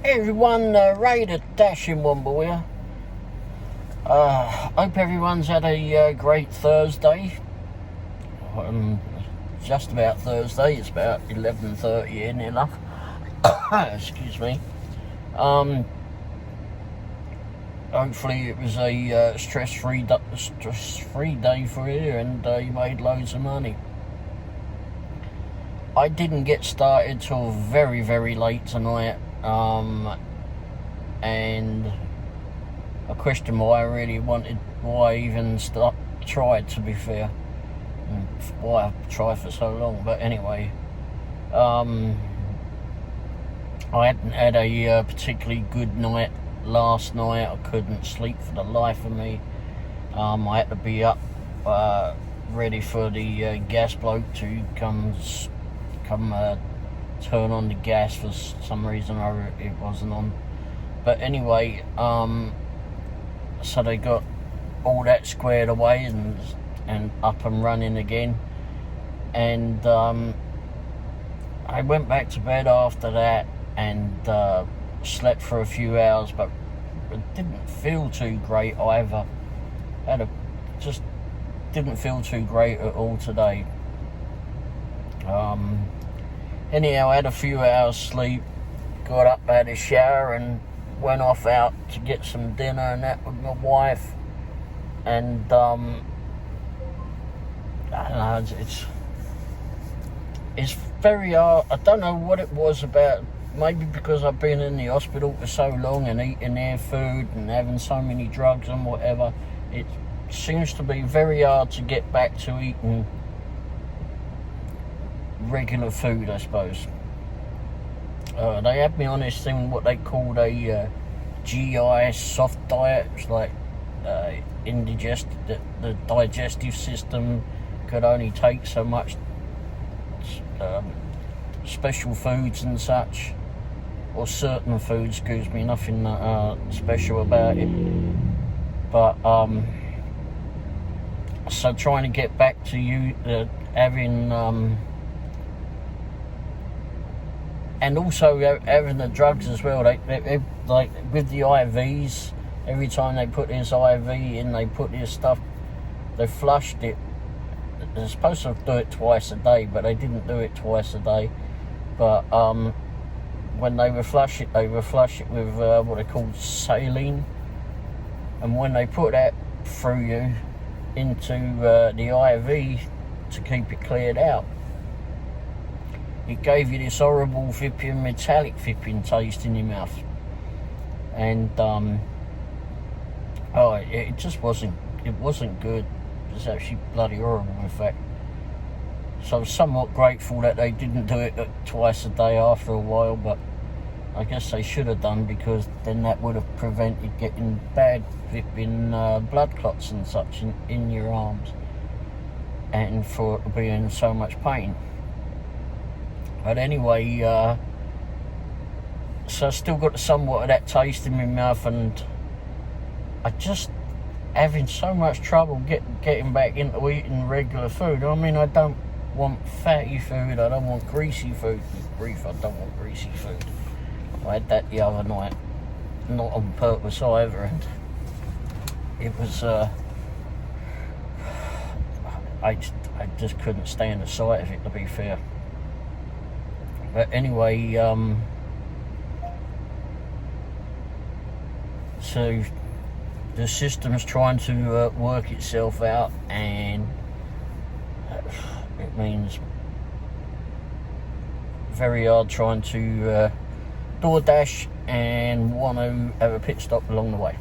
Hey everyone, Ray the Dash in Womble here. Hope everyone's had a great Thursday. Just about Thursday, it's about 11:30 in enough. Excuse me. Hopefully it was a stress-free day for you and you made loads of money. I didn't get started till very, very late tonight. And I questioned why I even tried, to be fair, and why I tried for so long. But anyway, I hadn't had a particularly good night last night. I couldn't sleep for the life of me. I had to be up ready for the gas bloke to come turn on the gas. For some reason it wasn't on, but anyway, so they got all that squared away and up and running again, and I went back to bed after that and slept for a few hours, but it didn't feel too great either. Just didn't feel too great at all today. Anyhow, I had a few hours sleep, got up, had a shower and went off out to get some dinner and that with my wife. And I don't know, it's very hard. I don't know what it was about. Maybe because I've been in the hospital for so long and eating their food and having so many drugs and whatever. It seems to be very hard to get back to eating regular food, I suppose. They had me on this thing, what they called a GI soft diet. It's like the digestive system could only take so much special foods and such, or certain foods, excuse me, nothing special about it. But so trying to get back to having and also having the drugs as well. They like with the IVs, every time they put this IV in, they put this stuff, they flushed it. They're supposed to do it twice a day, but they didn't do it twice a day. But when they would flush it with what they call saline. And when they put that through you into the IV to keep it cleared out, it gave you this horrible flipping metallic flipping taste in your mouth. And it just wasn't good. It was actually bloody horrible, in fact. So I was somewhat grateful that they didn't do it twice a day after a while, but I guess they should have done, because then that would have prevented getting bad flipping blood clots and such in your arms, and for it to be in so much pain. But anyway, so I still got somewhat of that taste in my mouth, and I just having so much trouble getting back into eating regular food. I mean, I don't want fatty food, I don't want greasy food. Grief, I don't want greasy food. I had that the other night, not on purpose either, and it was I just couldn't stand the sight of it, to be fair. But anyway, so the system's trying to work itself out, and it means very hard trying to Doordash and want to have a pit stop along the way.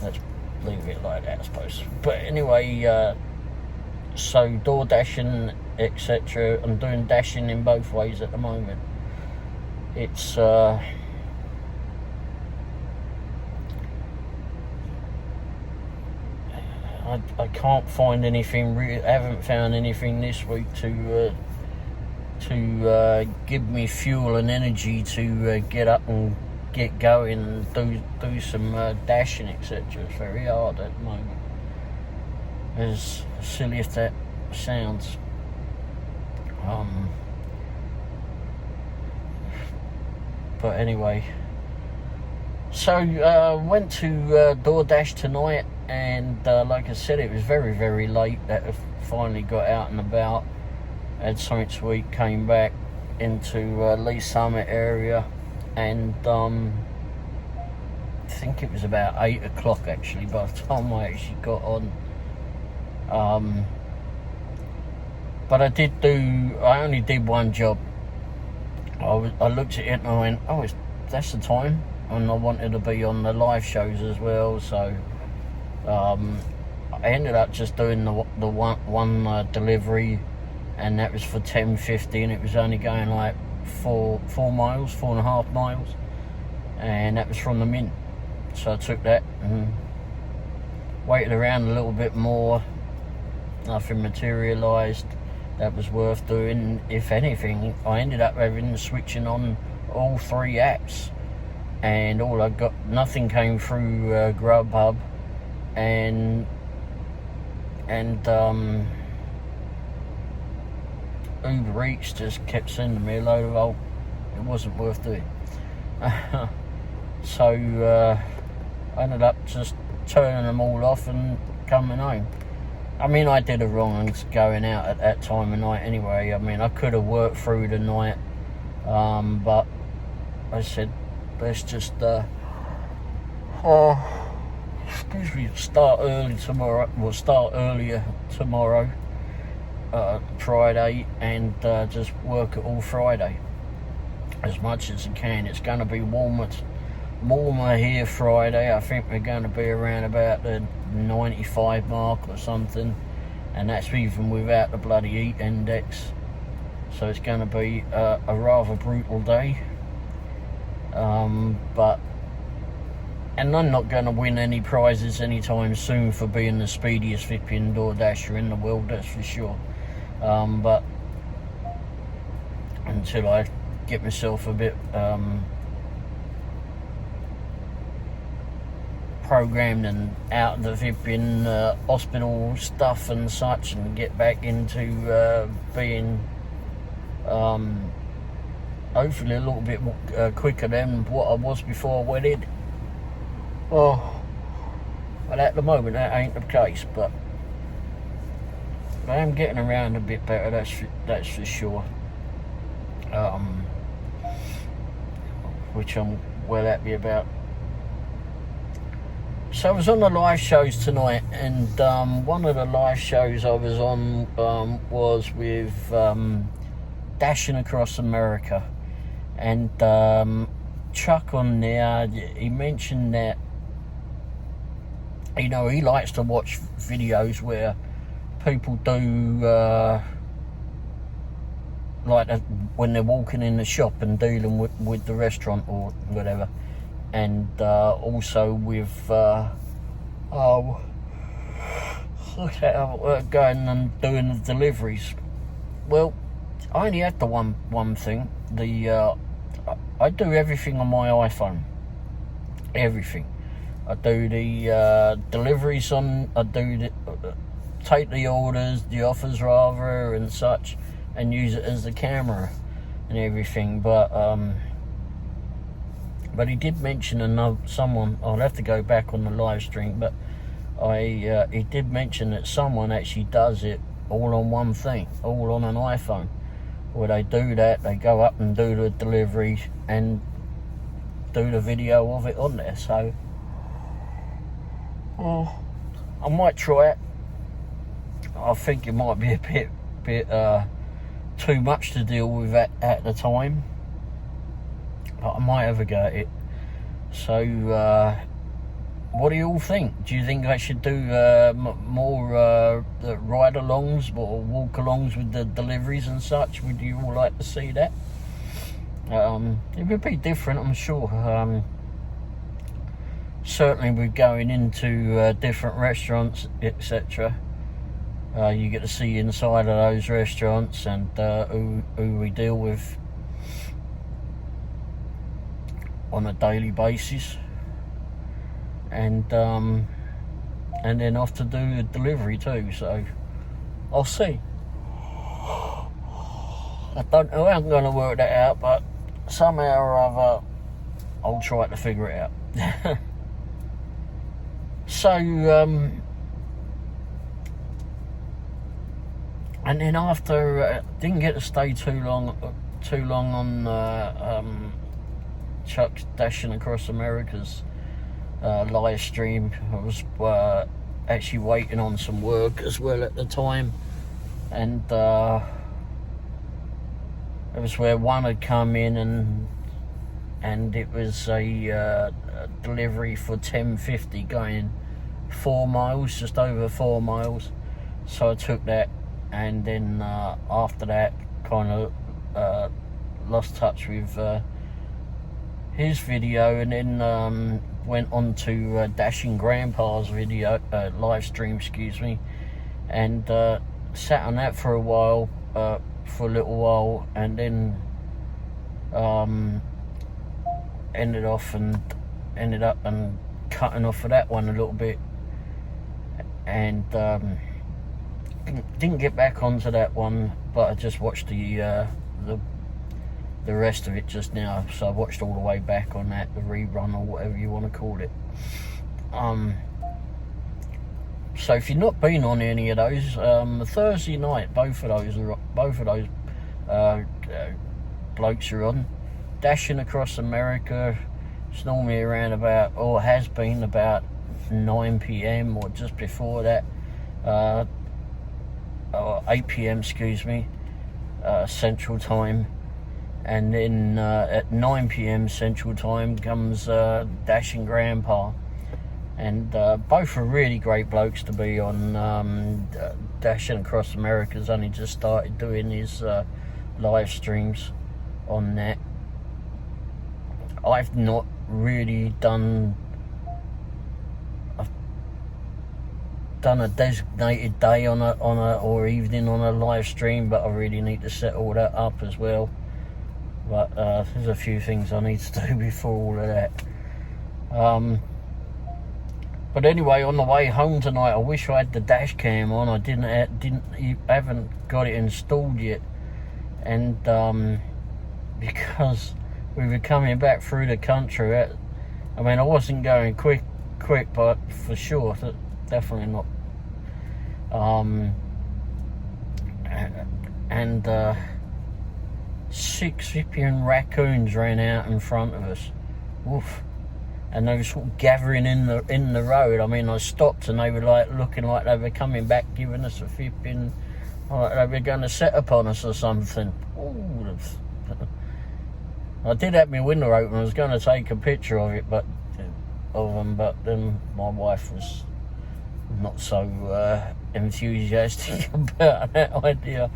Let's leave it like that, I suppose. But anyway, so door dashing, etc. I'm doing dashing in both ways at the moment. It's I can't find anything. I haven't found anything this week to give me fuel and energy to get up and get going and do some dashing, etc. It's very hard at the moment, as silly as that sounds. But anyway, So went to Doordash tonight, and like I said, it was very, very late that I finally got out and about. Had something to eat, came back into Lee Summit area, and I think it was about 8 o'clock actually by the time I actually got on. But I only did one job. I looked at it and I went, oh, that's the time. And I wanted to be on the live shows as well, so I ended up just doing the one delivery, and that was for 10.50, and it was only going like 4.5 miles, and that was from the Mint. So I took that and waited around a little bit more. Nothing materialised that was worth doing. If anything, I ended up switching on all 3 apps, and nothing came through Grubhub, and Uber Eats just kept sending me a load of it wasn't worth doing. So I ended up just turning them all off and coming home. I mean, I did a wrong going out at that time of night anyway. I mean, I could have worked through the night, but I said, let's just start earlier tomorrow, Friday, and just work it all Friday as much as I can. It's going to be warmer here Friday. I think we're going to be around about the 95 mark or something, and that's even without the bloody heat index. So it's going to be a rather brutal day. And I'm not going to win any prizes anytime soon for being the speediest flipping Doordasher in the world, that's for sure. But until I get myself a bit programmed and out of the flipping hospital stuff and such, and get back into being hopefully a little bit more, quicker than what I was before I went in. Oh, but at the moment that ain't the case, but I am getting around a bit better, that's for sure. Which I'm well happy about. So I was on the live shows tonight, and one of the live shows I was on was with Dashing Across America, and Chuck on there, he mentioned that, you know, he likes to watch videos where people do like when they're walking in the shop and dealing with the restaurant or whatever, and also with going and doing the deliveries. Well, I only had the one thing. I do everything on my iPhone. Everything. I do the deliveries on. I do take the orders, the offers rather, and such, and use it as the camera and everything. But he did mention someone. I'll have to go back on the live stream, but he did mention that someone actually does it all on one thing, all on an iPhone. Where they do that, they go up and do the delivery and do the video of it on there. So I might try it. I think it might be a bit too much to deal with at the time, but I might have a go at it. So what do you all think? Do you think I should do more ride-alongs or walk-alongs with the deliveries and such? Would you all like to see that? It would be different, I'm sure. Certainly with going into different restaurants, etc. You get to see inside of those restaurants and who we deal with on a daily basis. And then off to do the delivery too, so I'll see. I don't know how I'm going to work that out, but somehow or other I'll try to figure it out. So, and then after, didn't get to stay too long on Chuck's Dashing Across America's live stream. I was actually waiting on some work as well at the time, and it was where one had come in, and it was a delivery for $10.50 going 4 miles, just over 4 miles. So I took that, and then after that kind of lost touch with his video, and then went on to Dashing Grandpa's video live stream, excuse me, and sat on that for a while, for a little while, and then ended up and cutting off of that one a little bit, and didn't get back onto that one, but I just watched the rest of it just now. So I watched all the way back on that, the rerun or whatever you want to call it. So if you've not been on any of those, Thursday night, both of those blokes are on. Dashing Across America, it's normally around about, or has been about 9 p.m. or just before that, or 8 p.m. excuse me, Central Time. And then at 9 p.m. Central Time comes Dashing Grandpa. And both are really great blokes to be on. Dashing Across America's only just started doing his live streams on that. I've not really done a designated day on a or evening on a live stream, but I really need to set all that up as well. But there's a few things I need to do before all of that. But anyway, on the way home tonight, I wish I had the dash cam on. I haven't got it installed yet, and because we were coming back through the country. I mean, I wasn't going quick, but for sure, definitely not. And 6 flipping raccoons ran out in front of us. Oof. And they were sort of gathering in the road. I mean, I stopped, and they were like looking like they were coming back, giving us a flipping, like they were going to set upon us or something. Ooh. I did have my window open. I was going to take a picture of it, but then my wife was not so enthusiastic about that idea.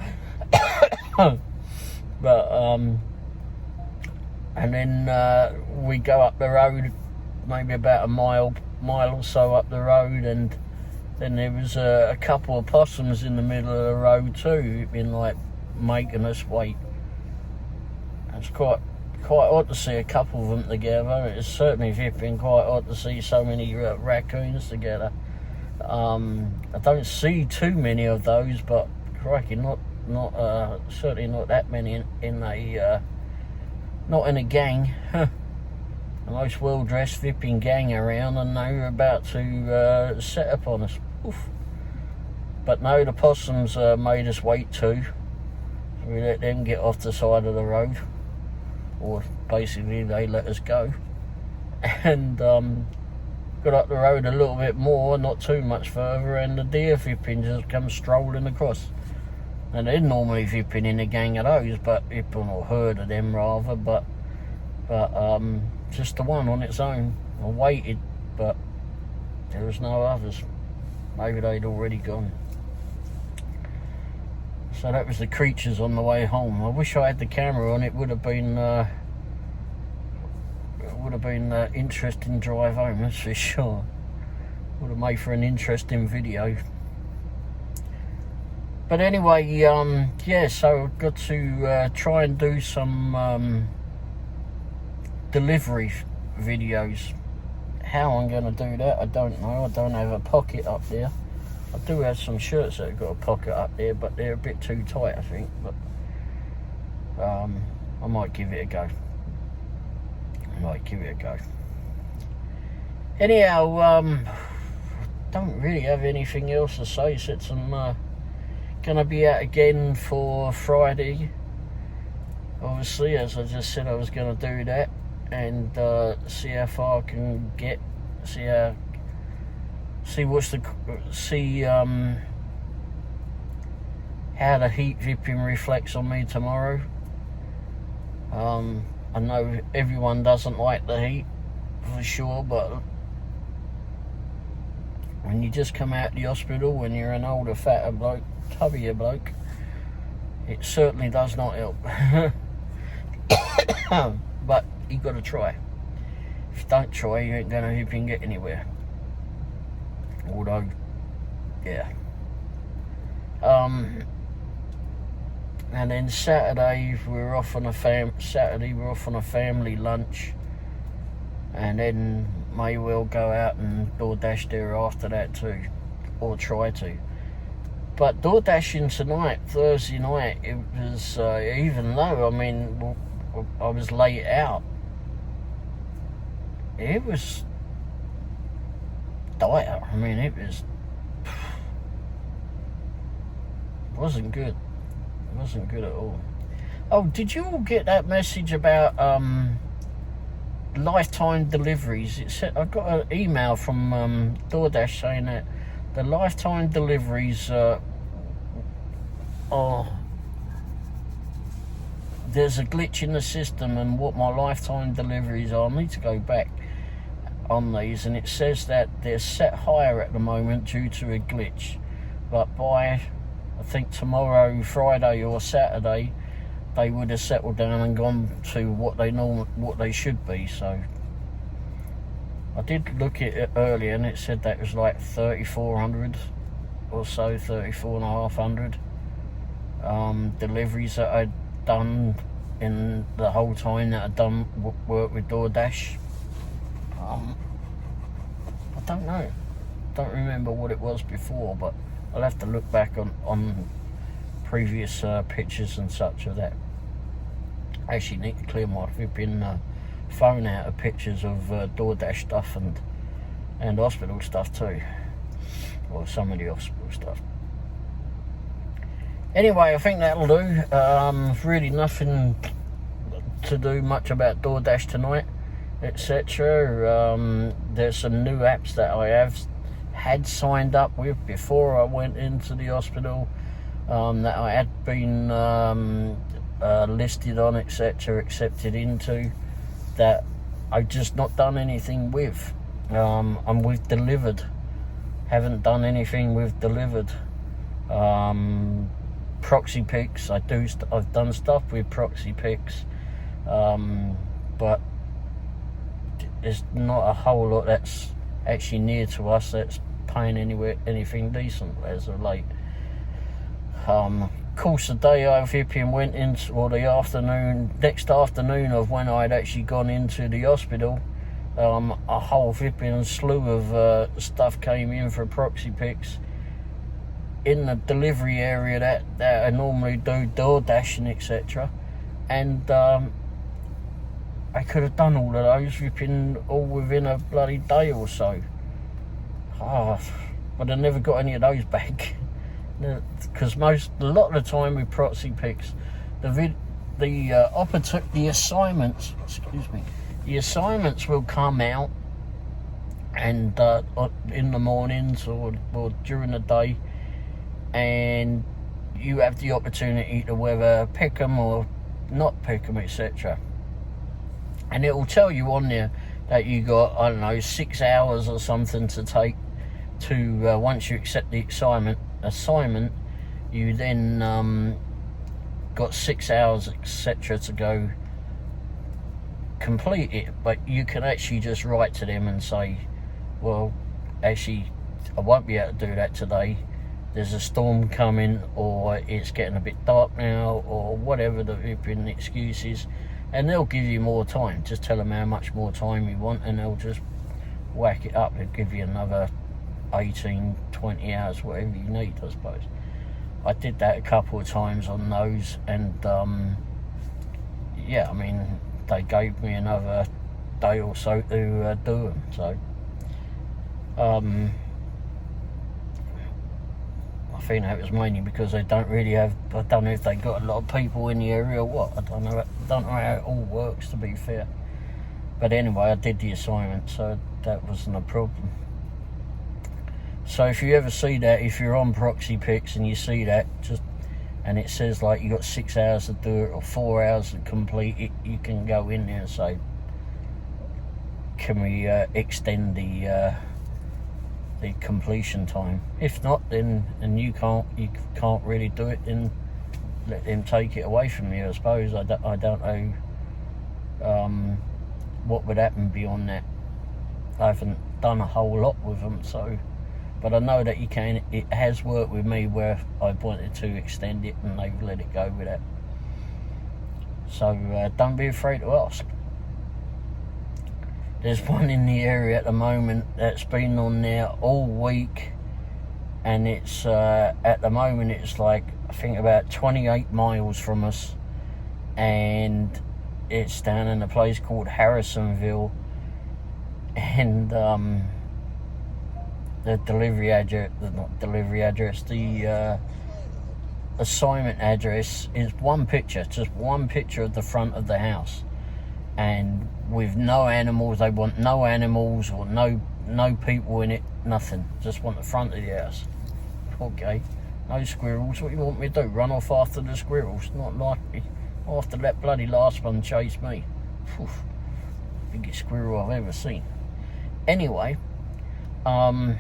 But and then we go up the road, maybe about a mile or so up the road, and then there was a couple of possums in the middle of the road too, been like making us wait. It's quite odd to see a couple of them together. It's certainly been quite odd to see so many raccoons together. I don't see too many of those, but crikey, certainly not that many not in a gang. The most well-dressed flipping gang around, and they were about to set upon us. Oof. But no, the possums made us wait too. We let them get off the side of the road, or basically they let us go, and got up the road a little bit more, not too much further, and the deer flipping just come strolling across. And they're normally flipping in a gang of those, but or herd of them rather, but just the one on its own. I waited, but there was no others. Maybe they'd already gone. So that was the creatures on the way home. I wish I had the camera on. It would have been an interesting drive home, that's for sure. Would have made for an interesting video. But anyway, yeah, so I've got to try and do some delivery videos. How I'm going to do that, I don't know. I don't have a pocket up there. I do have some shirts that have got a pocket up there, but they're a bit too tight, I think. But I might give it a go. Anyhow, don't really have anything else to say since I'm gonna be out again for Friday. Obviously, as I just said, I was gonna do that and see how far I can get. See how the heat vipping reflects on me tomorrow. I know everyone doesn't like the heat for sure, but when you just come out of the hospital, when you're an older, fatter bloke, tubbier bloke, it certainly does not help. But you got to try. If you don't try, you ain't gonna even get anywhere. Although, yeah. And then Saturday we're off on a family lunch, and then may well go out and Doordash there after that too, or try to. But Doordashing tonight, Thursday night, it was even though I was late out, it was dire. It wasn't good. It wasn't good at all. Oh, did you all get that message about lifetime deliveries? It said I got an email from Doordash saying that the lifetime deliveries there's a glitch in the system, and what my lifetime deliveries are. I need to go back on these, and it says that they're set higher at the moment due to a glitch, but by I think tomorrow, Friday or Saturday, they would have settled down and gone to what they should be. So I did look at it earlier, and it said that it was like 3,400 or so, 3,400 deliveries that I'd done in the whole time that I'd done work with Doordash. I don't know. Don't remember what it was before, but I'll have to look back on previous pictures and such of that. I actually need to clear my flipping phone out of pictures of Doordash stuff and hospital stuff too, or some of the hospital stuff. Anyway, I think that'll do. Really nothing to do much about Doordash tonight, etc. There's some new apps that I had signed up with before I went into the hospital, that I had been listed on, etc., accepted into, that I've just not done anything with. I'm with Delivered. Haven't done anything with Delivered. Proxy Picks, I've done stuff with Proxy Picks, but there's not a whole lot that's actually near to us that's paying anything decent as of late. Of course, the day I went into, or the next afternoon of when I'd actually gone into the hospital, a whole flipping slew of stuff came in for Proxy Picks in the delivery area that I normally do Doordash and etc. And I could have done all of those all within a bloody day or so. But I never got any of those back. Because a lot of the time with Proxy Picks, the assignments will come out and in the mornings or during the day, and you have the opportunity to whether pick them or not pick them, etc. And it will tell you on there that you got, I don't know, 6 hours or something to take to once you accept the assignment, you then got 6 hours, etc., to go complete it. But you can actually just write to them and say, well, actually, I won't be able to do that today. There's a storm coming, or it's getting a bit dark now, or whatever the excuse is, and they'll give you more time. Just tell them how much more time you want, and they'll just whack it up and give you another 18, 20 hours, whatever you need, I suppose. I did that a couple of times on those, and yeah, I mean, they gave me another day or so to do them. So I think that was mainly because they don't really have, I don't know if they got a lot of people in the area or what. I don't know how it all works, to be fair. But anyway, I did the assignment, so that wasn't a problem. So if you ever see that, if you're on Proxy Picks and you see that, and it says like you got 6 hours to do it or 4 hours to complete it, you can go in there and say, can we extend the completion time? If not, then and you can't really do it, then let them take it away from you, I suppose. I don't know what would happen beyond that. I haven't done a whole lot with them, so, but I know that you can. It has worked with me where I wanted to extend it and they've let it go with that. So don't be afraid to ask. There's one in the area at the moment that's been on there all week, and it's at the moment it's like, I think about 28 miles from us, and it's down in a place called Harrisonville, and the delivery address, not delivery address, the assignment address is one picture, just one picture of the front of the house, and with no animals. They want no animals or no people in it, nothing. Just want the front of the house. Okay, no squirrels. What do you want me to do? Run off after the squirrels? Not likely. After that bloody last one chased me. Whew. Biggest squirrel I've ever seen. Anyway, but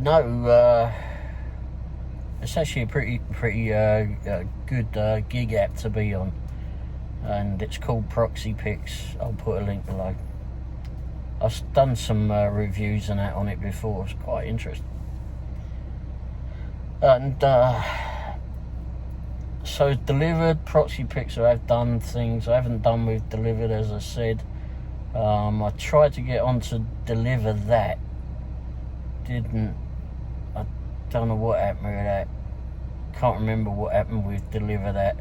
no, it's actually a pretty good gig app to be on, and it's called Proxy Picks. I'll put a link below. I've done some reviews and that on it before. It's quite interesting. And so delivered, Proxy Picks, I've done things I haven't done with delivered, as I said. I tried to get on to deliver that. I don't know what happened with that. Can't remember what happened with deliver that.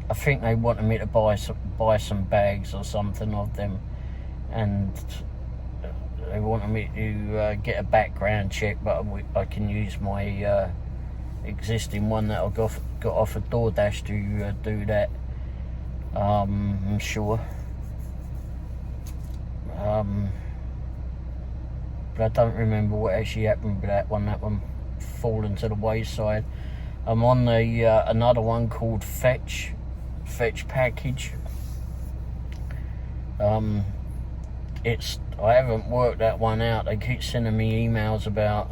I think they wanted me to buy some bags or something of them, and they wanted me to get a background check, but I can use my existing one that I got off of Doordash to do that. I'm sure. But I don't remember what actually happened with that one. That one fallen to the wayside. I'm on the another one called Fetch Package. I haven't worked that one out. They keep sending me emails about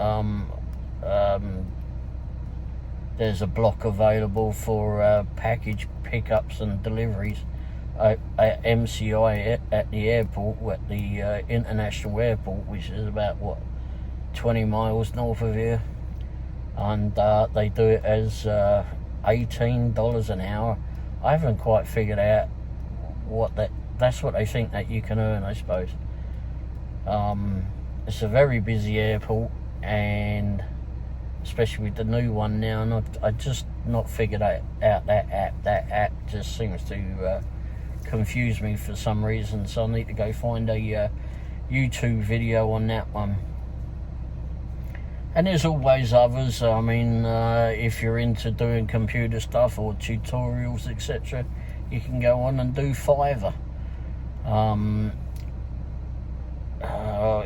there's a block available for package pickups and deliveries at MCI at the airport, at the international airport, which is about 20 miles north of here, and they do it as $18 an hour. I haven't quite figured out what that's what they think that you can earn, I suppose. It's a very busy airport, and especially with the new one now, and I just not figured out that app. That app just seems to confuse me for some reason, so I need to go find a YouTube video on that one. And there's always others. I mean, if you're into doing computer stuff or tutorials, etc., you can go on and do Fiverr.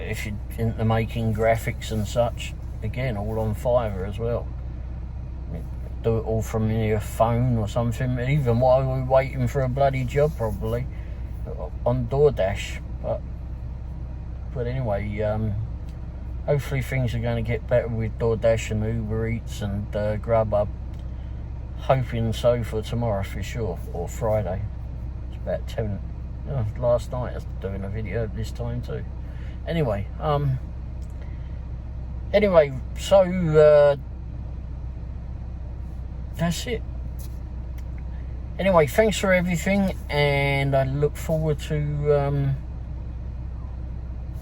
If you're into making graphics and such, again, all on Fiverr as well. Do it all from your phone or something, even while we're waiting for a bloody job, probably on Doordash. But anyway, hopefully things are going to get better with Doordash and Uber Eats and Grubhub. Hoping so for tomorrow for sure, or Friday. It's about 10. Last night I was doing a video this time too. Anyway, so that's it. Anyway, thanks for everything, and I look forward to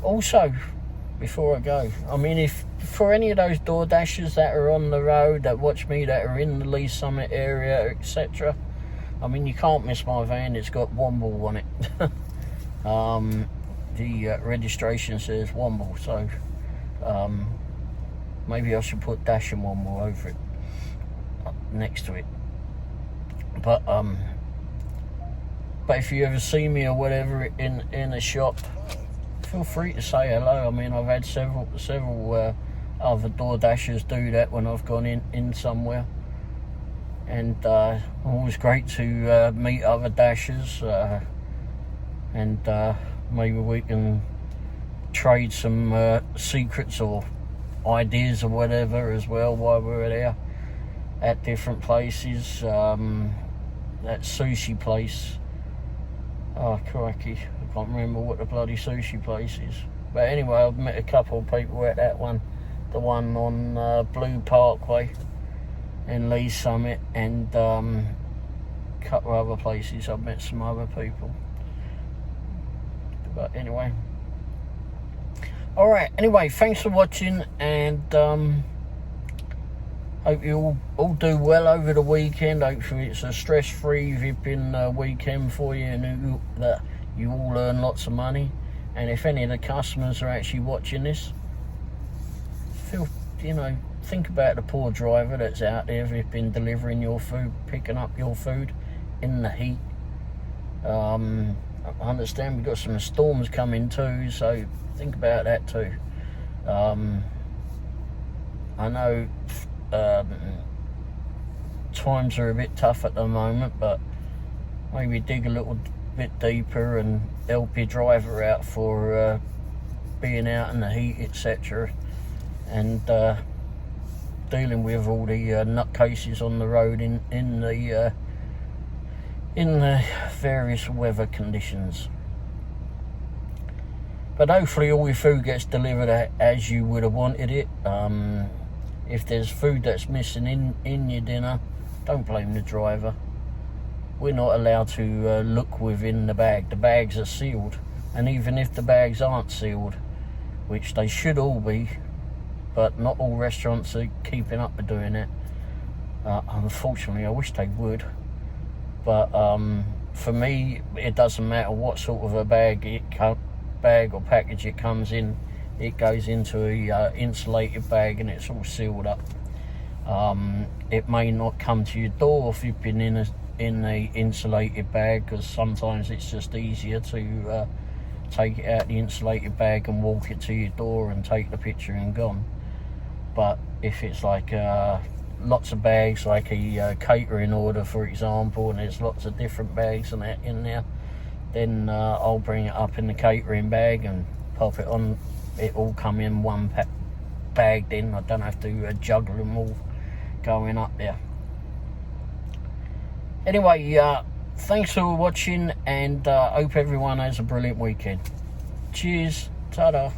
also, before I go, I mean, if for any of those Doordashers that are on the road that watch me, that are in the Lee Summit area, etc., I mean, you can't miss my van. It's got Womble on it. The registration says Womble, so maybe I should put Dash and Womble over it, next to it. But if you ever see me or whatever in a shop, feel free to say hello. I mean, I've had several other Doordashers do that when I've gone in somewhere, and always great to meet other Dashers, and maybe we can trade some secrets or ideas or whatever as well while we're there at different places. That sushi place, oh crikey, I can't remember what the bloody sushi place is, but anyway, I've met a couple of people at that one, the one on Blue Parkway in Lee Summit, and a couple of other places I've met some other people. But anyway, alright, anyway, thanks for watching, and hope you all do well over the weekend. Hopefully it's a stress-free vipping weekend for you, and that you all earn lots of money. And if any of the customers are actually watching this, think about the poor driver that's out there vipping, delivering your food, picking up your food in the heat. I understand we've got some storms coming too, so think about that too. I know times are a bit tough at the moment, but maybe dig a little bit deeper and help your driver out for being out in the heat, etc., and dealing with all the nutcases on the road in the various weather conditions. But hopefully all your food gets delivered as you would have wanted it. If there's food that's missing in your dinner, don't blame the driver. We're not allowed to look within the bag. The bags are sealed, and even if the bags aren't sealed, which they should all be, but not all restaurants are keeping up with doing it. Unfortunately, I wish they would. But for me, it doesn't matter what sort of a bag or package it comes in. It goes into a insulated bag, and it's all sealed up. It may not come to your door if you've been in a insulated bag, because sometimes it's just easier to take it out the insulated bag and walk it to your door and take the picture and gone. But if it's like lots of bags, like a catering order for example, and there's lots of different bags and that in there, then I'll bring it up in the catering bag and pop it on. It all come in one bag, then I don't have to juggle them all going up there. Anyway, thanks for watching, and hope everyone has a brilliant weekend. Cheers, ta-da.